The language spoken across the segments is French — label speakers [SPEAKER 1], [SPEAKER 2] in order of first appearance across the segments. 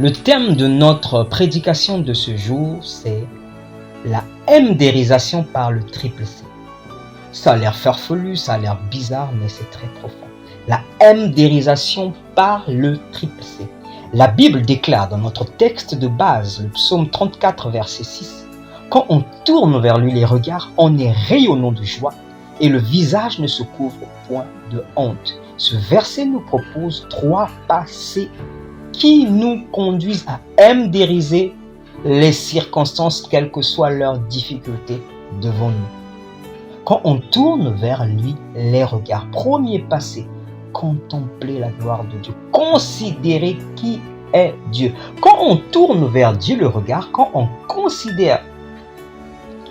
[SPEAKER 1] Le thème de notre prédication de ce jour, c'est la MDrisation par le triple C. Ça a l'air farfelu, ça a l'air bizarre, mais c'est très profond. La MDrisation par le triple C. La Bible déclare dans notre texte de base, le psaume 34, verset 6, « Quand on tourne vers lui les regards, on est rayonnant de joie et le visage ne se couvre point de honte. » Ce verset nous propose 3 passés qui nous conduisent à MDriser les circonstances, quelles que soient leurs difficultés devant nous. Quand on tourne vers lui les regards, premier passé, contempler la gloire de Dieu, considérer qui est Dieu. Quand on tourne vers Dieu le regard, quand on considère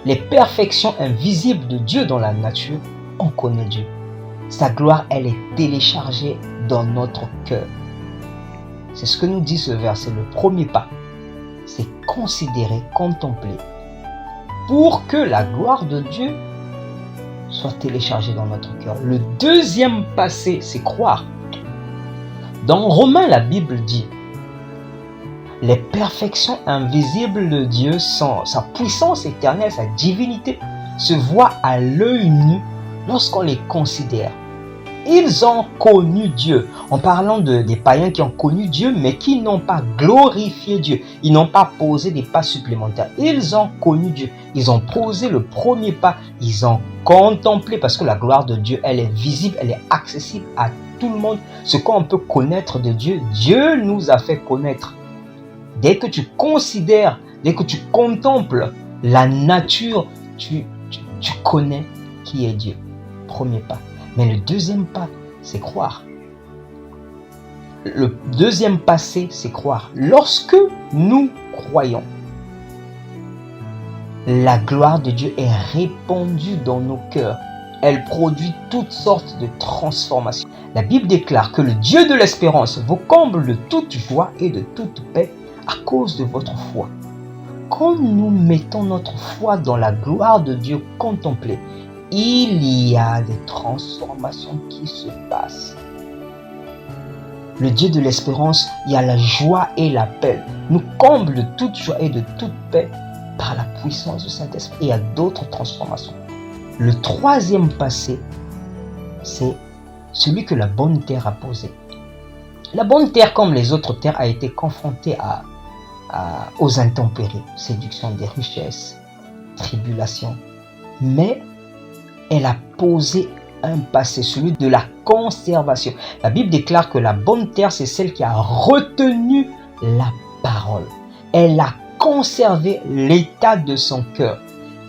[SPEAKER 1] les perfections invisibles de Dieu dans la nature, on connaît Dieu. Sa gloire, elle est téléchargée dans notre cœur. C'est ce que nous dit ce verset. Le premier pas, c'est considérer, contempler, pour que la gloire de Dieu soit téléchargée dans notre cœur. Le deuxième passé, c'est croire. Dans Romains, la Bible dit, les perfections invisibles de Dieu, sa puissance éternelle, sa divinité, se voient à l'œil nu lorsqu'on les considère. Ils ont connu Dieu. En parlant des païens qui ont connu Dieu, mais qui n'ont pas glorifié Dieu. Ils n'ont pas posé des pas supplémentaires. Ils ont connu Dieu. Ils ont posé le premier pas. Ils ont contemplé, parce que la gloire de Dieu, elle est visible, elle est accessible à tout le monde. Ce qu'on peut connaître de Dieu, Dieu nous a fait connaître. Dès que tu considères, dès que tu contemples la nature, tu connais qui est Dieu. Premier pas. Mais le deuxième pas, c'est croire. Le deuxième passé, c'est croire. Lorsque nous croyons, la gloire de Dieu est répandue dans nos cœurs. Elle produit toutes sortes de transformations. La Bible déclare que le Dieu de l'espérance vous comble de toute joie et de toute paix à cause de votre foi. Quand nous mettons notre foi dans la gloire de Dieu contemplée, il y a des transformations qui se passent. Le Dieu de l'espérance, il y a la joie et la paix. Nous comble de toute joie et de toute paix par la puissance du Saint-Esprit. Il y a d'autres transformations. Le troisième passé, c'est celui que la bonne terre a posé. La bonne terre, comme les autres terres, a été confrontée aux intempéries, séduction des richesses, tribulation. Mais elle a posé un passé, celui de la conservation. La Bible déclare que la bonne terre, c'est celle qui a retenu la parole. Elle a conservé l'état de son cœur.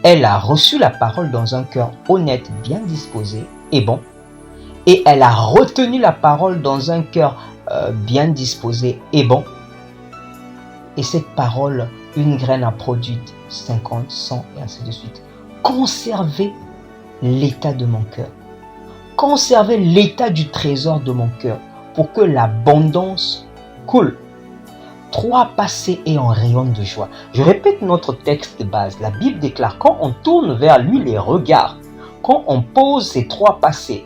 [SPEAKER 1] Elle a reçu la parole dans un cœur honnête, bien disposé et bon. Et elle a retenu la parole dans un cœur bien disposé et bon. Et cette parole, une graine a produit 50, 100 et ainsi de suite. Conserver l'état de mon cœur. Conserver l'état du trésor de mon cœur pour que l'abondance coule. 3 passés et on rayonne de joie. Je répète notre texte de base. La Bible déclare, quand on tourne vers lui les regards, quand on pose ces 3 passés,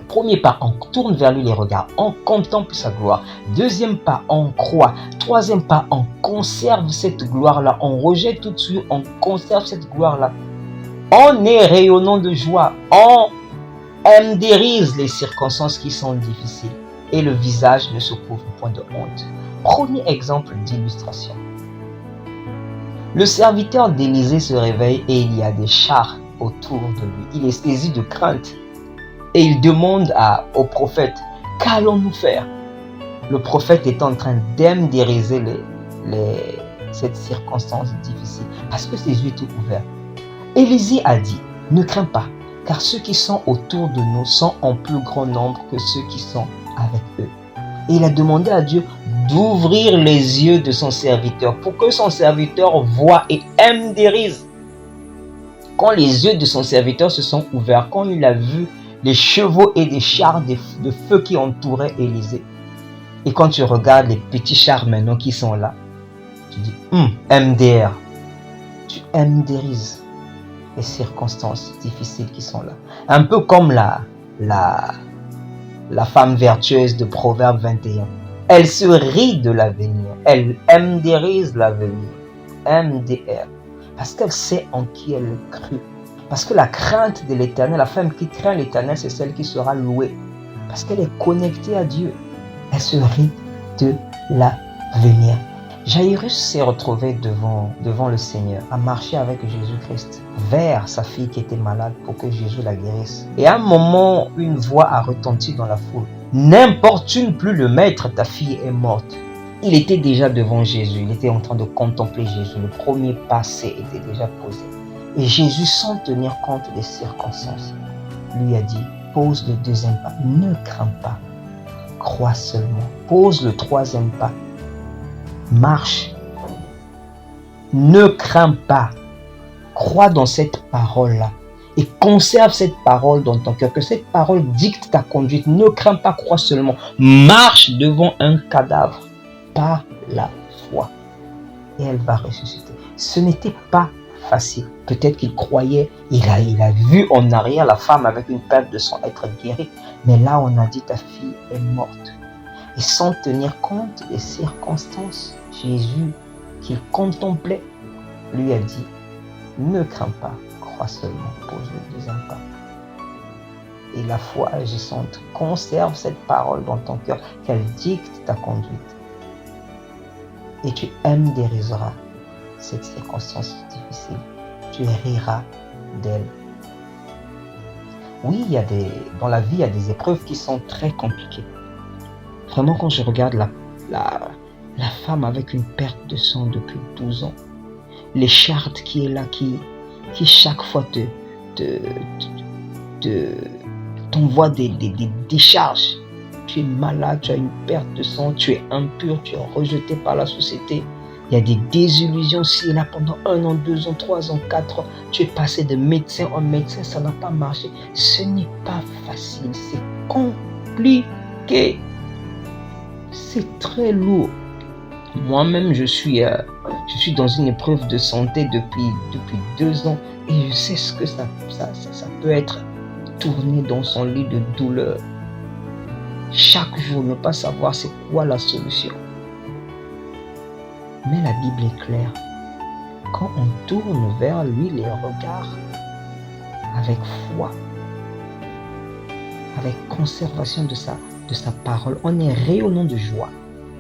[SPEAKER 1] premier pas, on tourne vers lui les regards, on contemple sa gloire. Deuxième pas, on croit. Troisième pas, on conserve cette gloire-là. On rejette tout de suite, on conserve cette gloire-là. On est rayonnant de joie. On MDrise les circonstances qui sont difficiles. Et le visage ne se couvre point de honte. Premier exemple d'illustration. Le serviteur d'Élisée se réveille et il y a des chars autour de lui. Il est saisi de crainte. Et il demande au prophète, qu'allons-nous faire? Le prophète est en train d'MDriser cette circonstance difficile parce que ses yeux étaient ouverts. Élisée a dit, ne crains pas, car ceux qui sont autour de nous sont en plus grand nombre que ceux qui sont avec eux. Et il a demandé à Dieu d'ouvrir les yeux de son serviteur pour que son serviteur voie et MDrise. Quand les yeux de son serviteur se sont ouverts, quand il a vu les chevaux et les chars de feu qui entouraient Élisée. Et quand tu regardes les petits chars maintenant qui sont là, tu dis, MDR. Tu MDrises les circonstances difficiles qui sont là. Un peu comme la femme vertueuse de Proverbe 21. Elle se rit de l'avenir. Elle MDrise l'avenir. MDR. Parce qu'elle sait en qui elle crut. Parce que la crainte de l'éternel, la femme qui craint l'éternel, c'est celle qui sera louée. Parce qu'elle est connectée à Dieu. Elle se rit de l'avenir. Jairus s'est retrouvé devant le Seigneur, a marché avec Jésus-Christ vers sa fille qui était malade pour que Jésus la guérisse. Et à un moment, une voix a retenti dans la foule. N'importune plus le maître, ta fille est morte. Il était déjà devant Jésus, il était en train de contempler Jésus. Le premier passé était déjà posé. Et Jésus, sans tenir compte des circonstances, lui a dit, pose le deuxième pas, ne crains pas, crois seulement. Pose le troisième pas, marche, ne crains pas, crois dans cette parole-là et conserve cette parole dans ton cœur, que cette parole dicte ta conduite. Ne crains pas, crois seulement, marche devant un cadavre par la foi et elle va ressusciter. Ce n'était pas facile. Peut-être qu'il croyait, il a vu en arrière la femme avec une perte de sang être guérie, mais là on a dit ta fille est morte. Et sans tenir compte des circonstances, Jésus, qu'il contemplait, lui a dit, ne crains pas, crois seulement, pose le deuxième pas. Et la foi agissante, conserve cette parole dans ton cœur, qu'elle dicte ta conduite. Et tu MDRiseras cette circonstance difficile. Tu riras d'elle. Oui, dans la vie, il y a des épreuves qui sont très compliquées. Vraiment, quand je regarde la femme avec une perte de sang depuis 12 ans, l'écharde qui est là, qui chaque fois t'envoie des décharges. Tu es malade, tu as une perte de sang, tu es impur, tu es rejeté par la société. Il y a des désillusions aussi là pendant 1 an, 2 ans, 3 ans, 4 ans. Tu es passé de médecin en médecin, ça n'a pas marché. Ce n'est pas facile, c'est compliqué. C'est très lourd. Moi-même, je suis dans une épreuve de santé depuis 2 ans et je sais ce que ça peut être tourner dans son lit de douleur. Chaque jour, ne pas savoir c'est quoi la solution. Mais la Bible est claire. Quand on tourne vers lui les regards avec foi, avec conservation de sa parole, on est rayonnant de joie.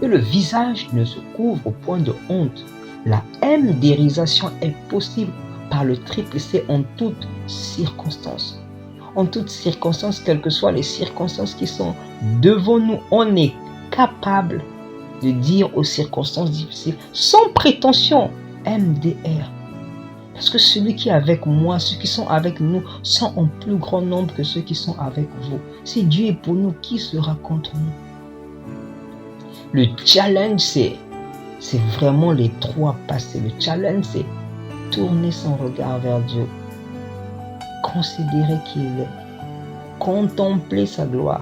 [SPEAKER 1] Et le visage ne se couvre point de honte. La MDrisation est possible par le triple C en toutes circonstances. En toutes circonstances, quelles que soient les circonstances qui sont devant nous, on est capable de dire aux circonstances difficiles, sans prétention, MDR. Parce que celui qui est avec moi, ceux qui sont avec nous, sont en plus grand nombre que ceux qui sont avec vous. Si Dieu est pour nous, qui sera contre nous? Le challenge, c'est vraiment les 3 passés. Le challenge, c'est tourner son regard vers Dieu. Considérer qui il est. Contempler sa gloire.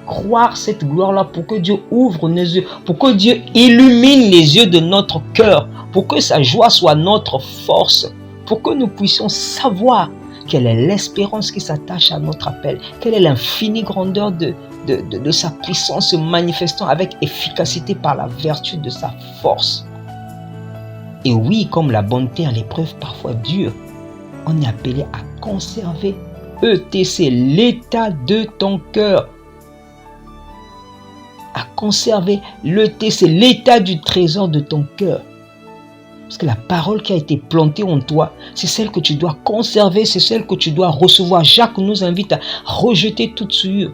[SPEAKER 1] Croire cette gloire-là pour que Dieu ouvre nos yeux, pour que Dieu illumine les yeux de notre cœur, pour que sa joie soit notre force, pour que nous puissions savoir quelle est l'espérance qui s'attache à notre appel, quelle est l'infinie grandeur de sa puissance se manifestant avec efficacité par la vertu de sa force. Et oui, comme la bonne terre, l'épreuve parfois dure, on est appelé à conserver ETC, l'état de ton cœur. À conserver l'ETC, l'état du trésor de ton cœur. Parce que la parole qui a été plantée en toi, c'est celle que tu dois conserver, c'est celle que tu dois recevoir. Jacques nous invite à rejeter toute souillure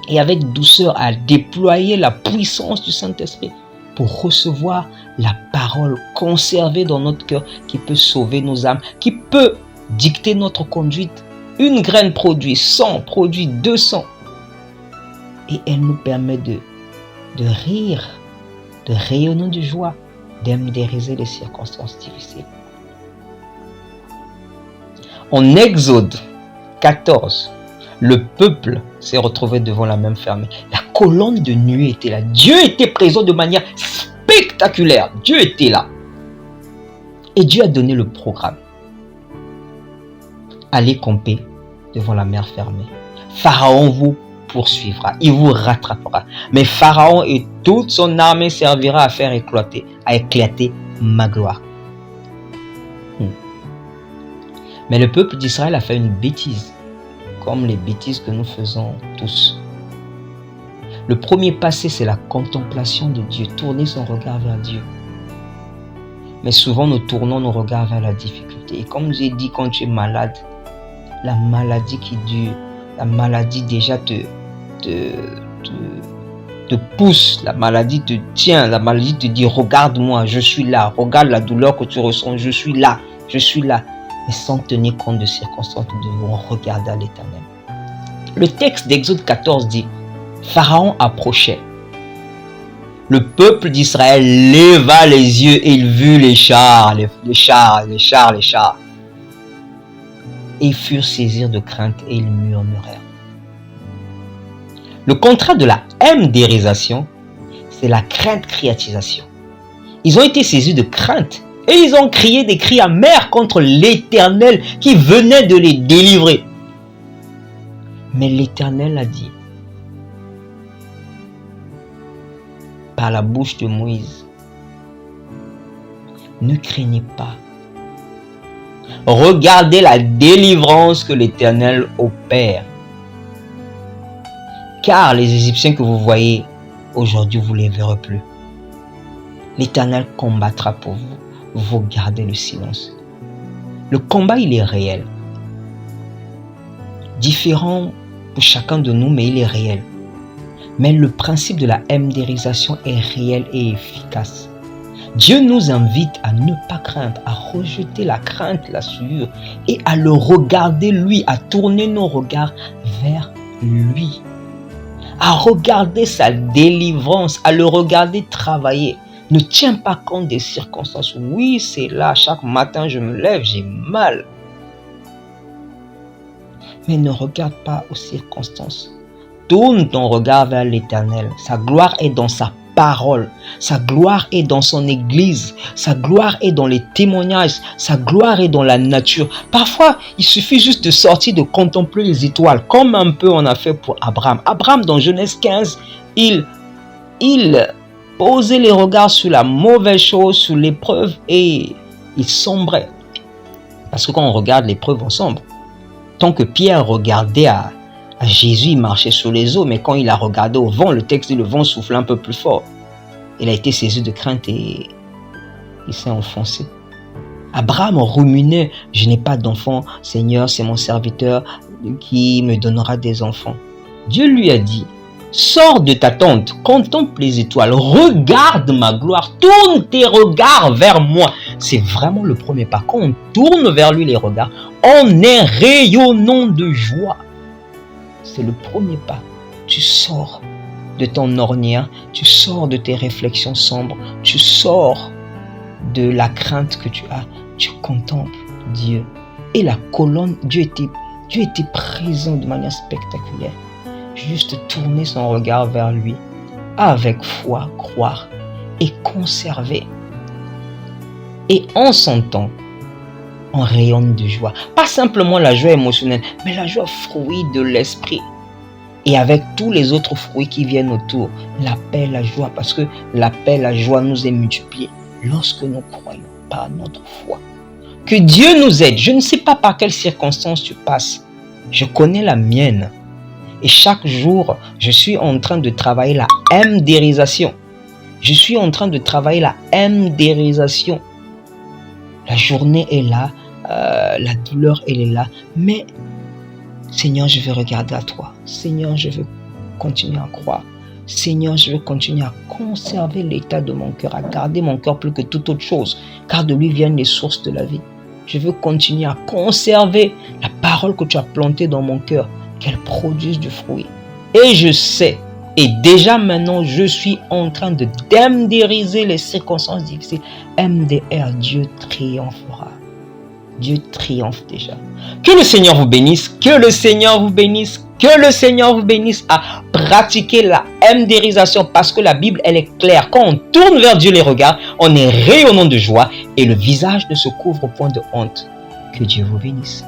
[SPEAKER 1] et avec douceur à déployer la puissance du Saint-Esprit pour recevoir la parole conservée dans notre cœur qui peut sauver nos âmes, qui peut dicter notre conduite. Une graine produit 100, produit 200. Et elle nous permet de rire, de rayonner de joie, d'MDriser les circonstances difficiles. En Exode 14, le peuple s'est retrouvé devant la même fermée. La colonne de nuée était là. Dieu était présent de manière spectaculaire. Dieu était là. Et Dieu a donné le programme. Allez camper devant la mer fermée. Pharaon vous poursuivra, il vous rattrapera. Mais Pharaon et toute son armée servira à faire éclater ma gloire. Mais le peuple d'Israël a fait une bêtise, comme les bêtises que nous faisons tous. Le premier passé, c'est la contemplation de Dieu, tourner son regard vers Dieu. Mais souvent, nous tournons nos regards vers la difficulté. Et comme j'ai dit, quand tu es malade, la maladie qui dure, la maladie déjà te pousse, la maladie te tient, la maladie te dit, regarde-moi, je suis là, regarde la douleur que tu ressens, je suis là. Mais sans tenir compte de circonstances, nous devons regarder à l'Éternel. Le texte d'Exode 14 dit, Pharaon approchait. Le peuple d'Israël leva les yeux et il vit les chars. Et ils furent saisis de crainte et ils murmurèrent. Le contraire de la MDérisation, c'est la crainte-créatisation. Ils ont été saisis de crainte et ils ont crié des cris amers contre l'Éternel qui venait de les délivrer. Mais l'Éternel a dit, par la bouche de Moïse, ne craignez pas. Regardez la délivrance que l'Éternel opère. Car les Égyptiens que vous voyez aujourd'hui, vous ne les verrez plus. L'Éternel combattra pour vous. Vous gardez le silence. Le combat, il est réel. Différent pour chacun de nous, mais il est réel. Mais le principe de la MDérisation est réel et efficace. Dieu nous invite à ne pas craindre, à rejeter la crainte, la souillure et à le regarder lui, à tourner nos regards vers lui. À regarder sa délivrance, à le regarder travailler. Ne tiens pas compte des circonstances. Oui, c'est là, chaque matin je me lève, j'ai mal. Mais ne regarde pas aux circonstances. Tourne ton regard vers l'Éternel. Sa gloire est dans sa parole. Sa gloire est dans son église. Sa gloire est dans les témoignages. Sa gloire est dans la nature. Parfois, il suffit juste de sortir, de contempler les étoiles, comme un peu on a fait pour Abraham. Abraham, dans Genèse 15, il posait les regards sur la mauvaise chose, sur l'épreuve, et il sombrait. Parce que quand on regarde l'épreuve, on sombre. Tant que Pierre regardait à Jésus, il marchait sur les eaux, mais quand il a regardé au vent, le texte dit le vent soufflait un peu plus fort. Il a été saisi de crainte et il s'est enfoncé. Abraham ruminait, je n'ai pas d'enfant, Seigneur, c'est mon serviteur qui me donnera des enfants. Dieu lui a dit, sors de ta tente, contemple les étoiles, regarde ma gloire, tourne tes regards vers moi. C'est vraiment le premier pas. Quand on tourne vers lui les regards, on est rayonnant de joie. C'est le premier pas. Tu sors de ton ornière, tu sors de tes réflexions sombres, tu sors de la crainte que tu as, tu contemples Dieu. Et la colonne, Dieu était présent de manière spectaculaire. Juste tourner son regard vers lui, avec foi, croire et conserver. Et en son temps, on rayonne de joie. Pas simplement la joie émotionnelle, mais la joie fruit de l'esprit. Et avec tous les autres fruits qui viennent autour, la paix, la joie, parce que la paix, la joie nous est multipliée lorsque nous croyons par notre foi. Que Dieu nous aide. Je ne sais pas par quelles circonstances tu passes. Je connais la mienne. Et chaque jour, je suis en train de travailler la MDérisation. Je suis en train de travailler la MDérisation. La journée est là, la douleur elle est là, mais Seigneur, je veux regarder à toi. Seigneur, je veux continuer à croire. Seigneur, je veux continuer à conserver l'état de mon cœur, à garder mon cœur plus que toute autre chose, car de lui viennent les sources de la vie. Je veux continuer à conserver la parole que tu as plantée dans mon cœur, qu'elle produise du fruit. Et je sais, et déjà maintenant, je suis en train de MDériser les circonstances difficiles. MDR, Dieu triomphera. Dieu triomphe déjà. Que le Seigneur vous bénisse, que le Seigneur vous bénisse, que le Seigneur vous bénisse à pratiquer la MDérisation parce que la Bible, elle est claire. Quand on tourne vers Dieu les regards, on est rayonnant de joie et le visage ne se couvre point de honte. Que Dieu vous bénisse.